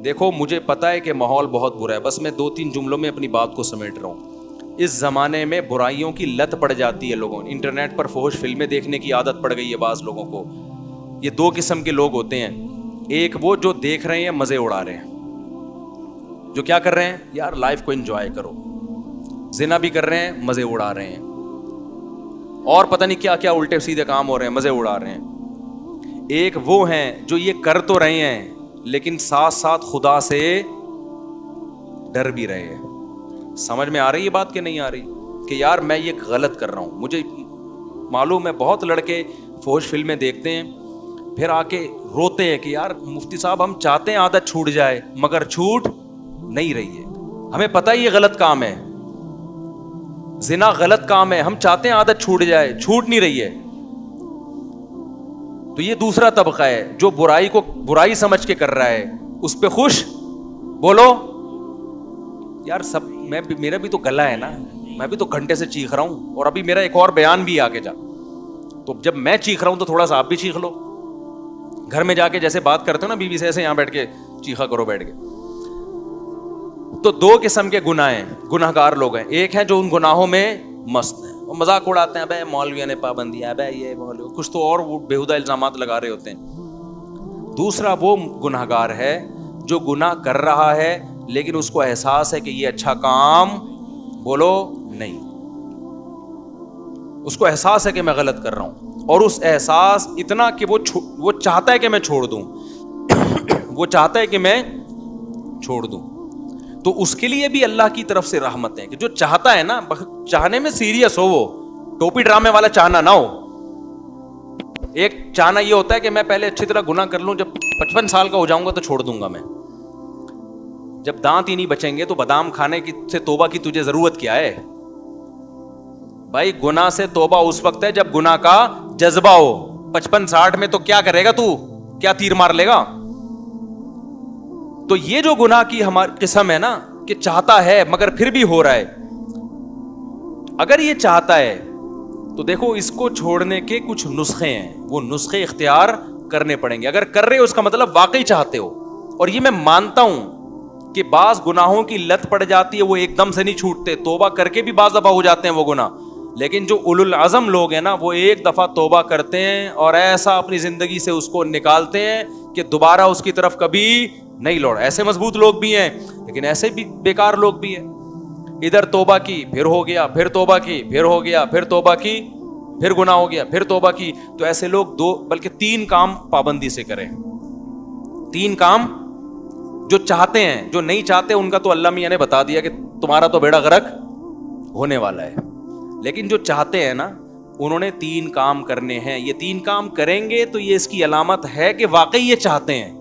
دیکھو مجھے پتا ہے کہ ماحول بہت برا ہے, بس میں 2-3 جملوں میں اپنی بات کو سمیٹ رہا ہوں. اس زمانے میں برائیوں کی لت پڑ جاتی ہے لوگوں, انٹرنیٹ پر فحش فلمیں دیکھنے کی عادت پڑ گئی ہے بعض لوگوں کو. یہ 2 قسم کے لوگ ہوتے ہیں, ایک وہ جو دیکھ رہے ہیں مزے اڑا رہے ہیں, جو کیا کر رہے ہیں یار لائف کو انجوائے کرو, زنا بھی کر رہے ہیں مزے اڑا رہے ہیں, اور پتہ نہیں کیا کیا الٹے سیدھے کام ہو رہے ہیں, مزے اڑا رہے ہیں. ایک وہ ہیں جو یہ کر تو رہے ہیں لیکن ساتھ ساتھ خدا سے ڈر بھی رہے ہیں. سمجھ میں آ رہی ہے بات کہ نہیں آ رہی, کہ یار میں یہ غلط کر رہا ہوں. مجھے معلوم ہے بہت لڑکے فحش فلمیں دیکھتے ہیں پھر آ کے روتے ہیں کہ یار مفتی صاحب ہم چاہتے ہیں عادت چھوٹ جائے مگر چھوٹ نہیں رہی ہے. ہمیں پتہ ہے یہ غلط کام ہے, زنا غلط کام ہے, ہم چاہتے ہیں عادت چھوٹ جائے, چھوٹ نہیں رہی ہے. تو یہ دوسرا طبقہ ہے جو برائی کو برائی سمجھ کے کر رہا ہے, اس پہ خوش. بولو یار سب, میرا بھی تو گلا ہے نا, میں بھی تو گھنٹے سے چیخ رہا ہوں, اور ابھی میرا ایک اور بیان بھی آگے جا, تو جب میں چیخ رہا ہوں تو تھوڑا سا آپ بھی چیخ لو. گھر میں جا کے جیسے بات کرتے ہو نا بیوی سے, ایسے یہاں بیٹھ کے چیخا کرو بیٹھ کے. تو 2 قسم کے گناہ ہیں, گناہ گار لوگ ہیں. ایک ہے جو ان گناہوں میں مست ہیں, وہ مذاق اڑاتے ہیں, بھائی مولویوں نے پابندیاں, بھائی یہ مولوی کچھ تو اور بےہودہ الزامات لگا رہے ہوتے ہیں. دوسرا وہ گناہ گار ہے جو گناہ کر رہا ہے لیکن اس کو احساس ہے کہ یہ اچھا کام, بولو نہیں, اس کو احساس ہے کہ میں غلط کر رہا ہوں, اور اس احساس اتنا کہ وہ چاہتا ہے کہ میں چھوڑ دوں, وہ چاہتا ہے کہ میں چھوڑ دوں. تو اس کے لیے بھی اللہ کی طرف سے رحمت ہے کہ جو چاہتا ہے نا, چاہنے میں سیریس ہو, وہ ٹوپی ڈرامے والا چاہنا نہ ہو. ایک چاہنا یہ ہوتا ہے کہ میں پہلے اچھی طرح گناہ کر لوں, جب 55 سال کا ہو جاؤں گا تو چھوڑ دوں گا میں. جب دانت ہی نہیں بچیں گے تو بادام کھانے کی سے توبہ کی تجھے ضرورت کیا ہے بھائی. گناہ سے توبہ اس وقت ہے جب گناہ کا جذبہ ہو. 55-60 میں تو کیا کرے گا تو, کیا تیر مار لے گا. تو یہ جو گناہ کی ہماری قسم ہے نا کہ چاہتا ہے مگر پھر بھی ہو رہا ہے, اگر یہ چاہتا ہے تو دیکھو اس کو چھوڑنے کے کچھ نسخے ہیں, وہ نسخے اختیار کرنے پڑیں گے. اگر کر رہے ہو اس کا مطلب واقعی چاہتے ہو. اور یہ میں مانتا ہوں کہ بعض گناہوں کی لت پڑ جاتی ہے, وہ ایک دم سے نہیں چھوٹتے, توبہ کر کے بھی بعض دفعہ ہو جاتے ہیں وہ گناہ. لیکن جو اولو العزم لوگ ہیں نا, وہ ایک دفعہ توبہ کرتے ہیں اور ایسا اپنی زندگی سے اس کو نکالتے ہیں کہ دوبارہ اس کی طرف کبھی نہیں لوٹ. ایسے مضبوط لوگ بھی ہیں لیکن ایسے بھی بیکار لوگ بھی ہیں. ادھر توبہ کی پھر ہو گیا, پھر توبہ کی پھر ہو گیا, پھر توبہ کی پھر گناہ ہو گیا, پھر توبہ کی. تو ایسے لوگ 2 بلکہ 3 کام پابندی سے کریں. 3 کام جو چاہتے ہیں, جو نہیں چاہتے ان کا تو اللہ میاں نے بتا دیا کہ تمہارا تو بیڑا غرق ہونے والا ہے. لیکن جو چاہتے ہیں نا انہوں نے 3 کام کرنے ہیں. یہ 3 کام کریں گے تو یہ اس کی علامت ہے کہ واقعی یہ چاہتے ہیں.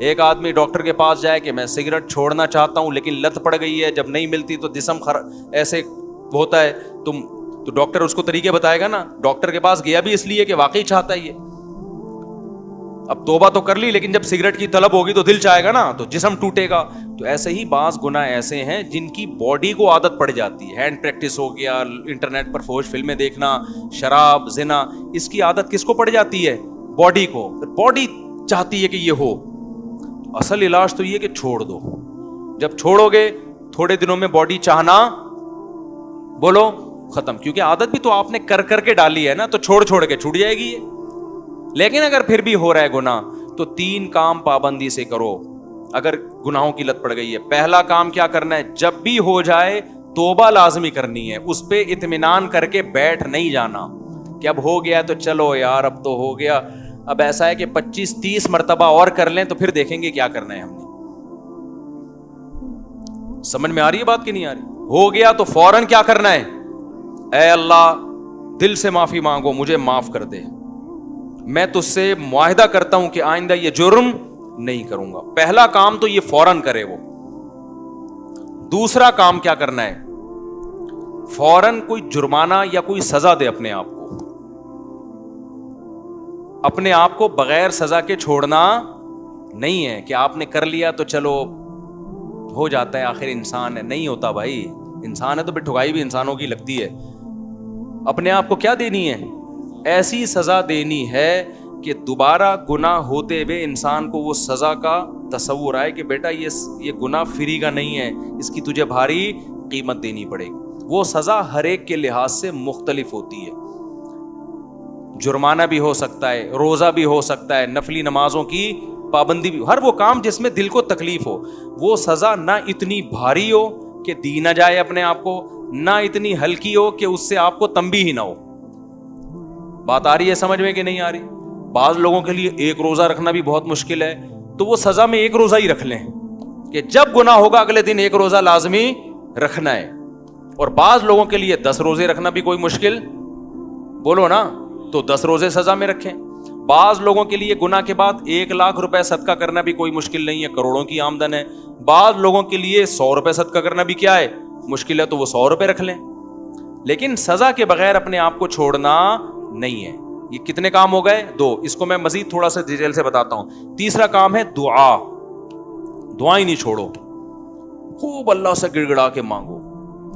ایک آدمی ڈاکٹر کے پاس جائے کہ میں سگریٹ چھوڑنا چاہتا ہوں لیکن لت پڑ گئی ہے, جب نہیں ملتی تو جسم ایسے ہوتا ہے, تو ڈاکٹر اس کو طریقے بتائے گا نا. ڈاکٹر کے پاس گیا بھی اس لیے کہ واقعی چاہتا ہے یہ. اب توبہ تو کر لی لیکن جب سگریٹ کی طلب ہوگی تو دل چاہے گا نا, تو جسم ٹوٹے گا. تو ایسے ہی بعض گناہ ایسے ہیں جن کی باڈی کو عادت پڑ جاتی ہے. ہینڈ پریکٹس ہو گیا, انٹرنیٹ پر فحش فلمیں دیکھنا, شراب, زنا, اس کی عادت کس کو پڑ جاتی ہے؟ باڈی کو. باڈی چاہتی ہے کہ یہ ہو. اصل علاج تو یہ کہ چھوڑ دو. جب چھوڑو گے تھوڑے دنوں میں باڈی چاہنا, بولو, ختم. کیونکہ عادت بھی تو آپ نے کر کر کے ڈالی ہے نا, تو چھوڑ کے چھوٹ جائے گی یہ. لیکن اگر پھر بھی ہو رہا ہے گناہ تو 3 کام پابندی سے کرو اگر گناہوں کی لت پڑ گئی ہے. پہلا کام کیا کرنا ہے, جب بھی ہو جائے توبہ لازمی کرنی ہے. اس پہ اطمینان کر کے بیٹھ نہیں جانا کہ اب ہو گیا تو چلو یار اب تو ہو گیا, اب ایسا ہے کہ 25-30 مرتبہ اور کر لیں تو پھر دیکھیں گے کیا کرنا ہے ہم نے. سمجھ میں آ رہی ہے بات کہ نہیں آ رہی؟ ہو گیا تو فوراً کیا کرنا ہے, اے اللہ دل سے معافی مانگو, مجھے معاف کر دے, میں تجھ سے معاہدہ کرتا ہوں کہ آئندہ یہ جرم نہیں کروں گا. پہلا کام تو یہ فوراً کرے وہ. دوسرا کام کیا کرنا ہے, فوراً کوئی جرمانہ یا کوئی سزا دے اپنے آپ کو. اپنے آپ کو بغیر سزا کے چھوڑنا نہیں ہے کہ آپ نے کر لیا تو چلو ہو جاتا ہے, آخر انسان ہے. نہیں ہوتا بھائی, انسان ہے تو پھر ٹھگائی بھی انسانوں کی لگتی ہے. اپنے آپ کو کیا دینی ہے, ایسی سزا دینی ہے کہ دوبارہ گناہ ہوتے ہوئے انسان کو وہ سزا کا تصور آئے کہ بیٹا یہ گناہ فری کا نہیں ہے, اس کی تجھے بھاری قیمت دینی پڑے گی. وہ سزا ہر ایک کے لحاظ سے مختلف ہوتی ہے. جرمانہ بھی ہو سکتا ہے, روزہ بھی ہو سکتا ہے, نفلی نمازوں کی پابندی بھی, ہر وہ کام جس میں دل کو تکلیف ہو. وہ سزا نہ اتنی بھاری ہو کہ دی نہ جائے اپنے آپ کو, نہ اتنی ہلکی ہو کہ اس سے آپ کو تنبیہ ہی نہ ہو. بات آ رہی ہے سمجھ میں کہ نہیں آ رہی؟ بعض لوگوں کے لیے ایک روزہ رکھنا بھی بہت مشکل ہے, تو وہ سزا میں ایک روزہ ہی رکھ لیں کہ جب گناہ ہوگا اگلے دن ایک روزہ لازمی رکھنا ہے. اور بعض لوگوں کے لیے 10 روزے رکھنا بھی کوئی مشکل, بولو نا, تو 10 روزے سزا میں رکھیں. بعض لوگوں کے لیے گناہ کے بعد 1 لاکھ روپے صدقہ کرنا بھی کوئی مشکل نہیں ہے, کروڑوں کی آمدن ہے. بعض لوگوں کے لیے 100 روپے صدقہ کرنا بھی کیا ہے, مشکل ہے, تو وہ 100 روپے رکھ لیں. لیکن سزا کے بغیر اپنے آپ کو چھوڑنا نہیں ہے. یہ کتنے کام ہو گئے؟ 2. اس کو میں مزید تھوڑا سا ڈیٹیل سے بتاتا ہوں. تیسرا کام ہے دعا. دعائیں نہیں چھوڑو, خوب اللہ سے گڑ گڑا کے مانگو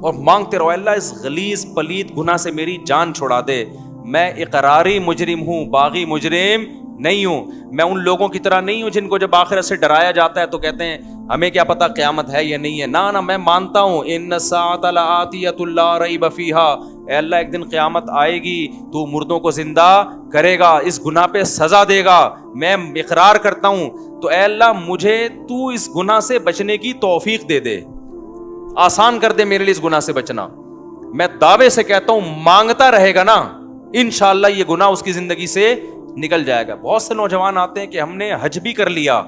اور مانگتے رہو, اللہ اس غلیظ پلید گناہ سے میری جان چھڑا دے. میں اقراری مجرم ہوں, باغی مجرم نہیں ہوں. میں ان لوگوں کی طرح نہیں ہوں جن کو جب آخرت سے ڈرایا جاتا ہے تو کہتے ہیں ہمیں کیا پتا قیامت ہے یا نہیں ہے. نہ میں مانتا ہوں ان الساعۃ لآتیۃ لا ریب فیہا, اے اللہ ایک دن قیامت آئے گی, تو مردوں کو زندہ کرے گا, اس گناہ پہ سزا دے گا, میں اقرار کرتا ہوں. تو اے اللہ مجھے تو اس گناہ سے بچنے کی توفیق دے دے, آسان کر دے میرے لیے اس گناہ سے بچنا. میں دعوے سے کہتا ہوں مانگتا رہے گا نا, انشاءاللہ یہ گناہ اس کی زندگی سے نکل جائے گا. بہت سے نوجوان آتے ہیں کہ ہم نے حج بھی کر لیا,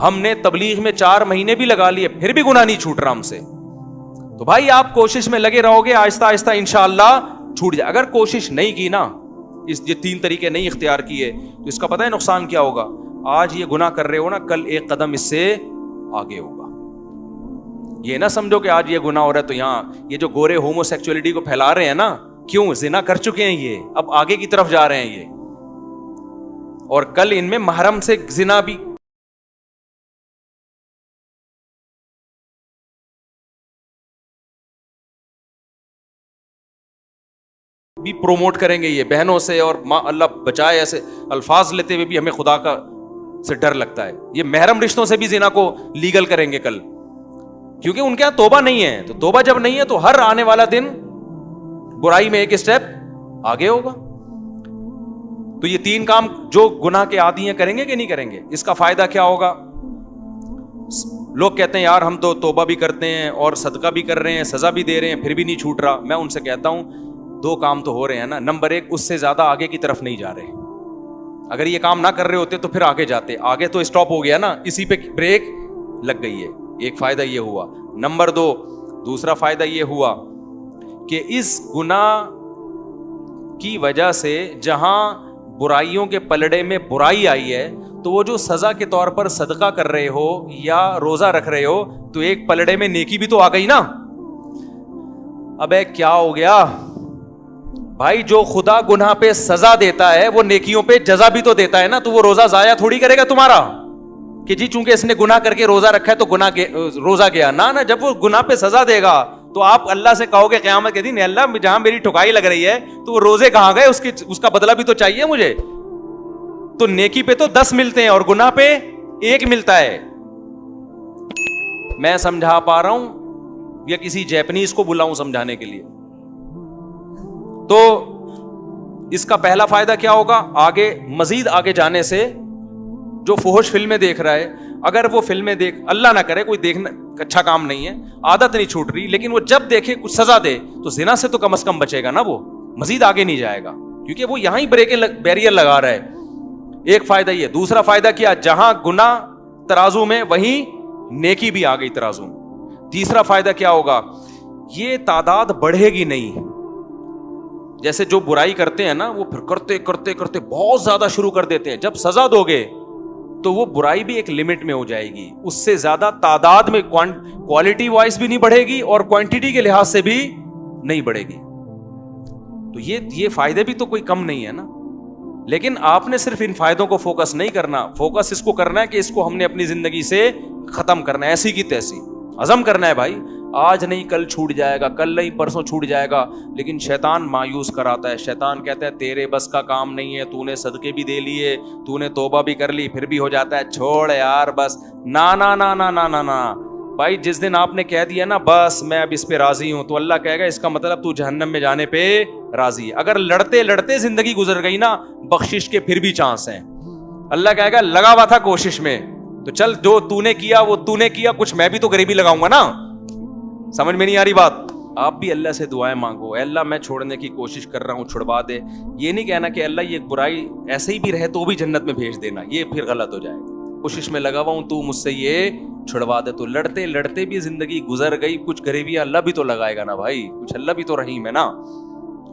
ہم نے تبلیغ میں 4 مہینے بھی لگا لیے, پھر بھی گناہ نہیں چھوٹ رہا ہم سے. تو بھائی آپ کوشش میں لگے رہو گے, آہستہ آہستہ انشاءاللہ چھوٹ جائے. اگر کوشش نہیں کی نا, یہ 3 طریقے نہیں اختیار کیے, تو اس کا پتہ ہے نقصان کیا ہوگا؟ آج یہ گناہ کر رہے ہو نا, کل ایک قدم اس سے آگے ہوگا. یہ نہ سمجھو کہ آج یہ گناہ ہو رہا ہے تو یہاں یہ جو گورے ہومو سیکچولیٹی کو پھیلا رہے ہیں نا, کیوں؟ زنا کر چکے ہیں یہ, اب آگے کی طرف جا رہے ہیں یہ, اور کل ان میں محرم سے زنا بھی پروموٹ کریں گے یہ بہنوں سے. اور اللہ بچائے ایسے الفاظ لیتے ہوئے بھی ہمیں خدا کا سے ڈر لگتا ہے. یہ محرم رشتوں سے بھی زنا کو لیگل کریں گے کل, کیونکہ ان کے یہاں توبہ نہیں ہے. تو توبہ جب نہیں ہے تو ہر آنے والا دن برائی میں ایک اسٹیپ آگے ہوگا. تو یہ 3 کام جو گناہ کے عادی ہیں کریں گے کہ نہیں کریں گے؟ اس کا فائدہ کیا ہوگا؟ لوگ کہتے ہیں یار ہم تو توبہ بھی کرتے ہیں اور صدقہ بھی کر رہے ہیں, سزا بھی دے رہے ہیں, پھر بھی نہیں چھوٹ رہا. میں ان سے کہتا ہوں 2 کام تو ہو رہے ہیں نا. نمبر 1, اس سے زیادہ آگے کی طرف نہیں جا رہے. اگر یہ کام نہ کر رہے ہوتے تو پھر آگے جاتے. آگے تو اسٹاپ ہو گیا نا, اسی پہ بریک لگ گئی ہے. ایک فائدہ یہ ہوا. نمبر 2, دوسرا فائدہ یہ ہوا کہ اس گناہ کی وجہ سے جہاں برائیوں کے پلڑے میں برائی آئی ہے, تو وہ جو سزا کے طور پر صدقہ کر رہے ہو یا روزہ رکھ رہے ہو, تو ایک پلڑے میں نیکی بھی تو آ گئی نا. ابے کیا ہو گیا بھائی؟ جو خدا گناہ پہ سزا دیتا ہے وہ نیکیوں پہ جزا بھی تو دیتا ہے نا. تو وہ روزہ ضائع تھوڑی کرے گا تمہارا کہ جی چونکہ اس نے گناہ کر کے روزہ رکھا ہے تو روزہ گیا. نہ, جب وہ گناہ پہ سزا دے گا تو آپ اللہ سے کہو گے قیامت کے دن, اللہ جہاں میری ٹھکائی لگ رہی ہے تو وہ روزے کہاں گئے, اس کا بدلہ بھی تو چاہیے مجھے. تو نیکی پہ تو 10 ملتے ہیں اور گناہ پہ 1 ملتا ہے. میں سمجھا پا رہا ہوں یا کسی جیپنیز کو بلاؤں سمجھانے کے لیے؟ تو اس کا پہلا فائدہ کیا ہوگا؟ آگے مزید آگے جانے سے جو فحش فلمیں دیکھ رہا ہے, اگر وہ فلمیں اللہ نہ کرے کوئی دیکھنا اچھا کام نہیں ہے, عادت نہیں چھوٹ رہی, لیکن وہ جب دیکھے کچھ سزا دے تو زنا سے تو کم از کم بچے گا نا, وہ مزید آگے نہیں جائے گا کیونکہ وہ یہاں ہی بیریئر لگا رہا ہے. ایک فائدہ یہ. دوسرا فائدہ کیا؟ جہاں گناہ ترازو میں وہیں نیکی بھی آ گئی ترازو میں. تیسرا فائدہ کیا ہوگا؟ یہ تعداد بڑھے گی نہیں. جیسے جو برائی کرتے ہیں نا وہ پھر کرتے کرتے کرتے بہت زیادہ شروع کر دیتے ہیں. جب سزا دو گے تو وہ برائی بھی ایک لمٹ میں ہو جائے گی, اس سے زیادہ تعداد میں کوالٹی وائز بھی نہیں بڑھے گی اور کوانٹٹی کے لحاظ سے بھی نہیں بڑھے گی. تو یہ فائدے بھی تو کوئی کم نہیں ہے نا. لیکن آپ نے صرف ان فائدوں کو فوکس نہیں کرنا, فوکس اس کو کرنا ہے کہ اس کو ہم نے اپنی زندگی سے ختم کرنا ہے, ایسی کی تیسی عزم کرنا ہے بھائی. آج نہیں کل چھوٹ جائے گا, کل نہیں پرسوں چھوٹ جائے گا, لیکن شیطان مایوس کراتا ہے. شیطان کہتا ہے تیرے بس کا کام نہیں ہے, تو نے صدقے بھی دے لیے, تو نے توبہ بھی کر لی, پھر بھی ہو جاتا ہے چھوڑ یار بس. نا نا نا نا نا نا نا بھائی, جس دن آپ نے کہہ دیا نا بس میں اب اس پہ راضی ہوں, تو اللہ کہے گا اس کا مطلب تو جہنم میں جانے پہ راضی ہے. اگر لڑتے لڑتے زندگی گزر گئی نا, بخشش کے پھر بھی چانس ہیں. اللہ کہے گا لگا ہوا تھا کوشش میں, تو چل جو تو نے کیا وہ تو نے کیا, کچھ میں بھی تو غریبی لگاؤں گا نا. سمجھ میں نہیں آ رہی بات؟ آپ بھی اللہ سے دعائیں مانگو, اے اللہ میں چھوڑنے کی کوشش کر رہا ہوں, چھڑوا دے. یہ نہیں کہنا کہ اللہ یہ برائی ایسے ہی بھی رہے تو بھی جنت میں بھیج دینا, یہ پھر غلط ہو جائے گا. کوشش میں لگا ہوا ہوں تو مجھ سے یہ چھڑوا دے. تو لڑتے لڑتے بھی زندگی گزر گئی, کچھ غریبیاں اللہ بھی تو لگائے گا نا بھائی, کچھ اللہ بھی تو رحیم ہے نا,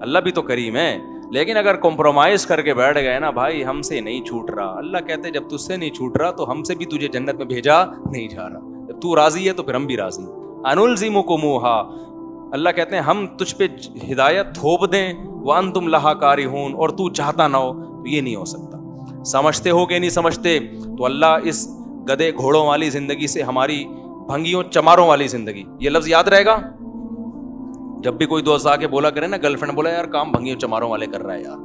اللہ بھی تو کریم ہے. لیکن اگر کمپرومائز کر کے بیٹھ گئے نا بھائی ہم سے نہیں چھوٹ رہا, اللہ کہتے جب تجھ سے نہیں چھوٹ رہا تو ہم سے بھی تجھے جنت میں بھیجا نہیں جا رہا. جب تو راضی ہے تو پھر ہم بھی راضی. انلزمکموہا, اللہ کہتے ہیں ہم تجھ پہ ہدایت تھوپ دیں, وانتم لہا کارہون, اور تو چاہتا نہ ہو, تو یہ نہیں ہو سکتا. سمجھتے ہو کہ نہیں سمجھتے؟ تو اللہ اس گدے گھوڑوں والی زندگی سے ہماری بھنگیوں چماروں والی زندگی, یہ لفظ یاد رہے گا. جب بھی کوئی دوست آ کے بولا کرے نا, گرل فرینڈ بولا یار کام بھنگیوں چماروں والے کر رہا ہے, یار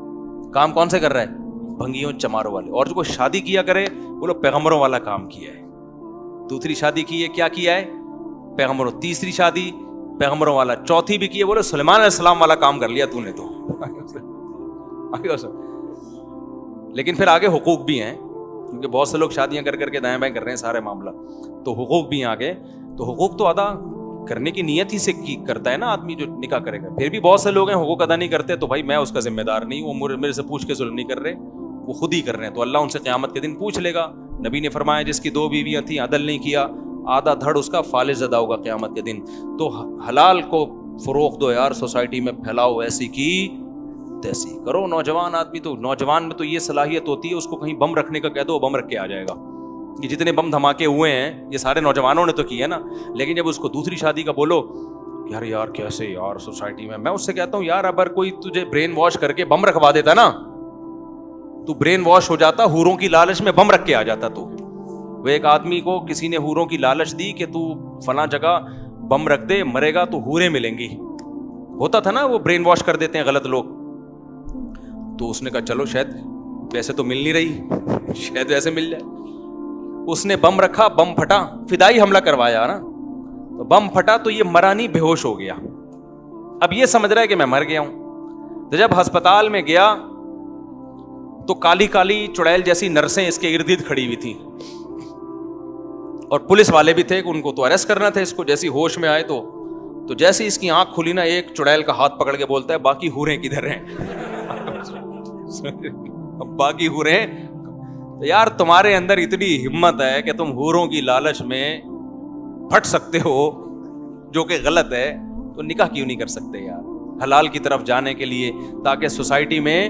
کام کون سے کر رہا ہے؟ بھنگیوں چماروں والے. اور جو کوئی شادی کیا کرے بولو پیغمبروں والا کام کیا ہے. دوسری شادی کی ہے, کیا کیا ہے؟ پیغمبروں. تیسری شادی پیغمبروں والا. چوتھی بھی کی ہے, بولو سلیمان علیہ السلام والا کام کر لیا تو نے تو. لیکن پھر آگے حقوق بھی ہیں, کیونکہ بہت سے لوگ شادیاں کر کر کے دائیں بائیں کر رہے ہیں سارے معاملہ, تو حقوق بھی ہیں آگے. تو حقوق تو ادا کرنے کی نیت ہی سے کرتا ہے نا آدمی جو نکاح کرے گا. پھر بھی بہت سے لوگ ہیں حقوق ادا نہیں کرتے, تو بھائی میں اس کا ذمہ دار نہیں ہوں, وہ میرے سے پوچھ کے ظلم نہیں کر رہے, وہ خود ہی کر رہے ہیں. تو اللہ ان سے قیامت کے دن پوچھ لے گا. نبی نے فرمایا جس کی 2 بیویاں تھیں عدل نہیں کیا, آدھا دھڑ اس کا فالج ادا ہوگا قیامت کے دن. تو حلال کو فروغ دو یار, سوسائٹی میں پھیلاؤ, ایسی کی تیسی کرو. نوجوان آدمی تو, نوجوان میں تو یہ صلاحیت ہوتی ہے, اس کو کہیں بم رکھنے کا کہہ دو بم رکھ کے آ جائے گا. یہ جتنے بم دھماکے ہوئے ہیں یہ سارے نوجوانوں نے تو کیے نا. لیکن جب اس کو دوسری شادی کا بولو یار کیسے یار سوسائٹی میں اس سے کہتا ہوں یار اگر کوئی تجھے برین واش کر کے بم رکھوا دیتا نا, تو برین واش ہو جاتا, حوروں کی لالچ میں بم رکھ کے آ جاتا. تو وہ ایک آدمی کو کسی نے حوروں کی لالچ دی کہ تو فلاں جگہ بم رکھ دے, مرے گا تو حوریں ملیں گی. ہوتا تھا نا, وہ برین واش کر دیتے ہیں غلط لوگ. تو اس نے کہا چلو شاید ویسے تو مل نہیں رہی, شاید ویسے مل جائے. اس نے بم رکھا, بم پھٹا, فدائی حملہ کروایا نا, تو بم پھٹا تو یہ مرا نہیں, بے ہوش ہو گیا. اب یہ سمجھ رہا ہے کہ میں مر گیا ہوں. تو جب ہسپتال میں گیا تو کالی کالی چڑیل جیسی نرسیں اس کے ارد گرد کھڑی ہوئی تھیں, اور پولیس والے بھی تھے کہ ان کو تو اریسٹ کرنا تھا اس کو. جیسی ہوش میں آئے تو جیسی اس کی آنکھ کھلی نا, ایک چڑیل کا ہاتھ پکڑ کے بولتا ہے باقی حوریں کدھر ہیں؟ باقی حوریں. یار تمہارے اندر اتنی ہمت ہے کہ تم حوروں کی لالچ میں پھٹ سکتے ہو, جو کہ غلط ہے, تو نکاح کیوں نہیں کر سکتے یار حلال کی طرف جانے کے لیے, تاکہ سوسائٹی میں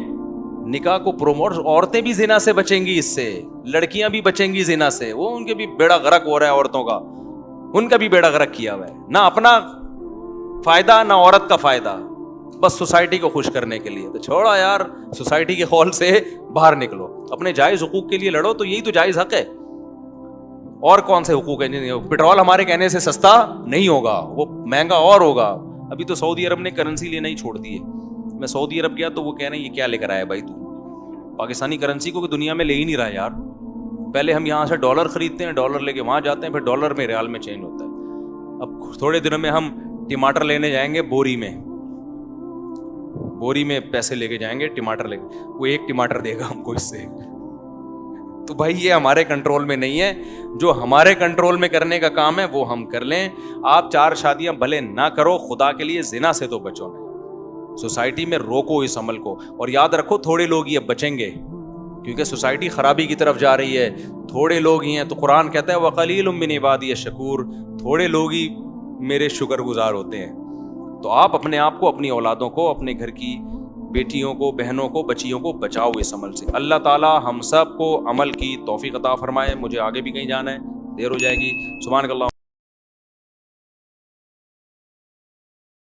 نکاح کو پروموٹ. عورتیں بھی زنا سے بچیں گی, اس سے لڑکیاں بھی بچیں گی زنا سے. وہ ان کے بھی بیڑا غرق ہو رہا ہے عورتوں کا, ان کا بھی بیڑا غرق کیا ہوا ہے, نہ اپنا فائدہ نہ عورت کا فائدہ, بس سوسائٹی کو خوش کرنے کے لیے. تو چھوڑا یار, سوسائٹی کے خول سے باہر نکلو, اپنے جائز حقوق کے لیے لڑو, تو یہی تو جائز حق ہے. اور کون سے حقوق ہیں؟ پیٹرول ہمارے کہنے سے سستا نہیں ہوگا, وہ مہنگا اور ہوگا. ابھی تو سعودی عرب نے کرنسی لینا ہی چھوڑ دی ہے. میں سعودی عرب گیا تو وہ کہہ رہے ہیں یہ کیا لے کر آیا بھائی تو, پاکستانی کرنسی کو دنیا میں لے ہی نہیں رہا یار. پہلے ہم یہاں سے ڈالر خریدتے ہیں, ڈالر لے کے وہاں جاتے ہیں, پھر ڈالر میں ریال میں چینج ہوتا ہے. اب تھوڑے دنوں میں ہم ٹماٹر لینے جائیں گے بوری میں پیسے لے کے جائیں گے, ٹماٹر لے کے, وہ 1 ٹماٹر دے گا ہم کو اس سے. تو بھائی یہ ہمارے کنٹرول میں نہیں ہے. جو ہمارے کنٹرول میں کرنے کا کام ہے وہ ہم کر لیں. آپ 4 شادیاں بھلے نہ کرو, خدا کے لیے زنا سے تو بچو نہیں. سوسائٹی میں روکو اس عمل کو, اور یاد رکھو تھوڑے لوگ ہی اب بچیں گے, کیونکہ سوسائٹی خرابی کی طرف جا رہی ہے. تھوڑے لوگ ہی ہیں, تو قرآن کہتا ہے وَقَلِيلٌ مِّنْ عِبَادِيَ الشَّكُورُ, تھوڑے لوگ ہی میرے شکر گزار ہوتے ہیں. تو آپ اپنے آپ کو, اپنی اولادوں کو, اپنے گھر کی بیٹیوں کو, بہنوں کو, بچیوں کو بچاؤ اس عمل سے. اللہ تعالی ہم سب کو عمل کی توفیق عطا فرمائے. مجھے آگے بھی کہیں جانا ہے, دیر ہو جائے گی. سبحانک اللہ.